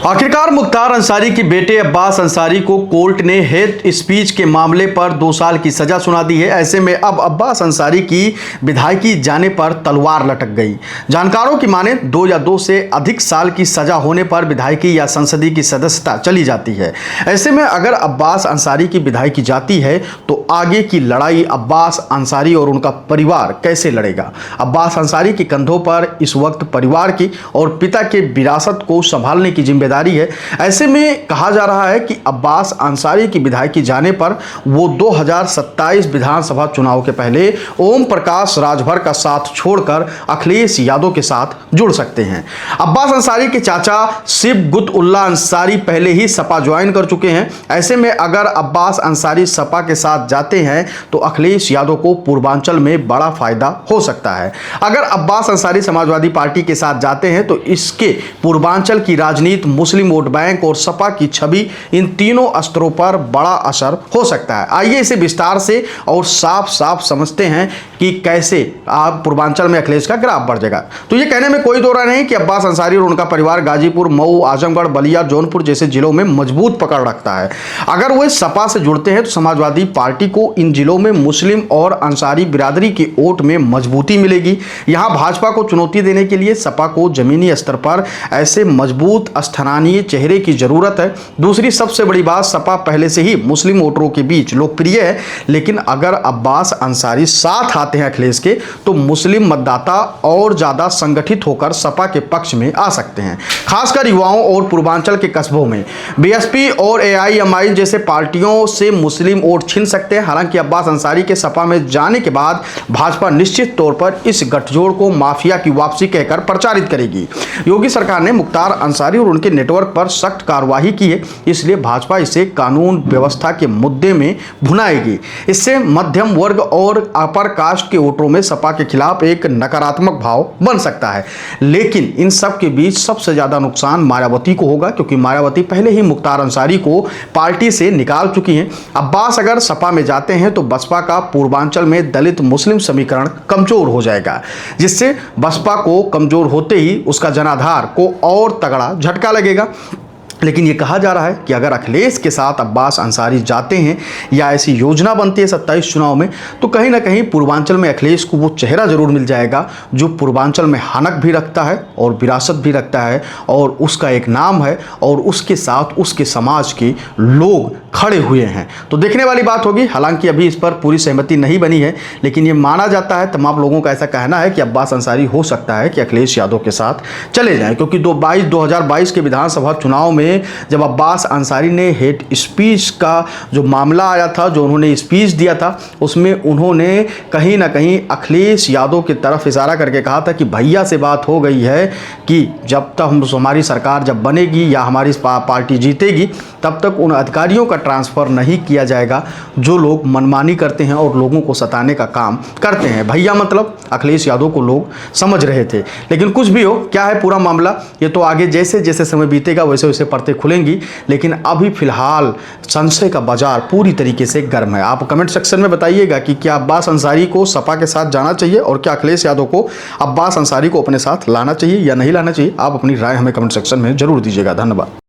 आखिरकार मुख्तार अंसारी के बेटे अब्बास अंसारी को कोर्ट ने हेट स्पीच के मामले पर 2 साल की सजा सुना दी है। ऐसे में अब अब्बास अंसारी की विधायकी जाने पर तलवार लटक गई। जानकारों की माने 2 या 2 से अधिक साल की सजा होने पर विधायकी या संसदीय की सदस्यता चली जाती है। ऐसे में अगर अब्बास अंसारी की विधायकी जाती है तो आगे की लड़ाई अब्बास अंसारी और उनका परिवार कैसे लड़ेगा। अब्बास अंसारी के कंधों पर इस वक्त परिवार की और पिता के विरासत को संभालने की जिम्मेदारी है। ऐसे में कहा जा रहा है कि अब्बास अंसारी की विधायकी जाने पर वो 2027 विधानसभा चुनाव के पहले ओम प्रकाश राजभर का साथ छोड़कर अखिलेश यादव के साथ जुड़ सकते हैं। अब्बास अंसारी के चाचा सिबगुत उल्ला अंसारी पहले ही सपा ज्वाइन कर चुके हैं। ऐसे में अगर अब्बास अंसारी सपा के साथ जाते हैं तो अखिलेश यादव को पूर्वांचल में बड़ा फायदा हो सकता है। अगर अब्बास अंसारी समाजवादी पार्टी के साथ जाते हैं तो इसके पूर्वांचल की राजनीति, मुस्लिम वोट बैंक और सपा की छवि, इन तीनों स्तरों पर बड़ा असर हो सकता है। आइए इसे विस्तार से और साफ साफ समझते हैं कि कैसे आप पूर्वांचल में अखिलेश का ग्राफ बढ़ जाएगा। तो ये कहने में कोई दो राय नहीं कि अब्बास अंसारी और उनका परिवार गाजीपुर, मऊ, आजमगढ़, बलिया, जौनपुर जैसे जिलों में मजबूत पकड़ रखता है। अगर वो सपा से जुड़ते हैं तो समाजवादी पार्टी को इन जिलों में मुस्लिम और अंसारी बिरादरी की वोट में मजबूती मिलेगी। यहां भाजपा को चुनौती देने के लिए सपा को जमीनी स्तर पर ऐसे मजबूत स्थानीय चेहरे की जरूरत है। दूसरी सबसे बड़ी बात, सपा पहले से ही मुस्लिम वोटरों के बीच लोकप्रिय है, लेकिन अगर अब्बास अंसारी साथ आते हैं अखिलेश के तो मुस्लिम मतदाता और ज्यादा संगठित होकर सपा के पक्ष में आ सकते हैं। खासकर युवाओं और पूर्वांचल के कस्बों में बीएसपी और एआईएमआई जैसे पार्टियों से मुस्लिम वोट छीन सकते हैं। हालांकि अब्बास अंसारी के सपा में जाने के बाद भाजपा निश्चित तौर पर इस गठजोड़ को माफिया की वापसी कहकर प्रचारित करेगी। योगी सरकार ने मुख्तार अंसारी और उनके नेटवर्क पर सख्त कार्रवाई की है, इसलिए भाजपा इसे कानून व्यवस्था के मुद्दे में भुनाएगी। इससे मध्यम वर्ग और अपर कास्ट के वोटरों में सपा के खिलाफ एक नकारात्मक भाव बन सकता है। लेकिन इन सब के बीच सबसे ज्यादा नुकसान मायावती को होगा, क्योंकि मायावती पहले ही मुख्तार अंसारी को पार्टी से निकाल चुकी हैं। अब्बास अगर सपा में जाते हैं तो बसपा का पूर्वांचल में दलित मुस्लिम समीकरण कमजोर हो जाएगा, जिससे बसपा को कमजोर होते ही उसका जनाधार को और तगड़ा झटका लगेगा। लेकिन ये कहा जा रहा है कि अगर अखिलेश के साथ अब्बास अंसारी जाते हैं या ऐसी योजना बनती है 27 चुनाव में, तो कहीं ना कहीं पूर्वांचल में अखिलेश को वो चेहरा जरूर मिल जाएगा जो पूर्वांचल में हनक भी रखता है और विरासत भी रखता है और उसका एक नाम है और उसके साथ उसके समाज के लोग खड़े हुए हैं। तो देखने वाली बात होगी। हालांकि अभी इस पर पूरी सहमति नहीं बनी है, लेकिन ये माना जाता है, तमाम लोगों का ऐसा कहना है कि अब्बास अंसारी हो सकता है कि अखिलेश यादव के साथ चले जाएं, क्योंकि 2022 के विधानसभा चुनाव में जब अब्बास अंसारी ने हेट स्पीच का जो मामला आया था, जो उन्होंने स्पीच दिया था, उसमें उन्होंने कहीं ना कहीं अखिलेश यादव की तरफ इशारा करके कहा था कि भैया से बात हो गई है कि जब तक हमारी सरकार जब बनेगी या हमारी पार्टी जीतेगी तब तक उन अधिकारियों का ट्रांसफ़र नहीं किया जाएगा जो लोग मनमानी करते हैं और लोगों को सताने का काम करते हैं। भैया मतलब अखिलेश यादव को लोग समझ रहे थे। लेकिन कुछ भी हो, क्या है पूरा मामला, ये तो आगे जैसे जैसे समय बीतेगा वैसे वैसे परतें खुलेंगी। लेकिन अभी फिलहाल संशय का बाजार पूरी तरीके से गर्म है। आप कमेंट सेक्शन में बताइएगा कि क्या अब्बास अंसारी को सपा के साथ जाना चाहिए और क्या अखिलेश यादव को अब्बास अंसारी को अपने साथ लाना चाहिए या नहीं लाना चाहिए। आप अपनी राय हमें कमेंट सेक्शन में जरूर दीजिएगा। धन्यवाद।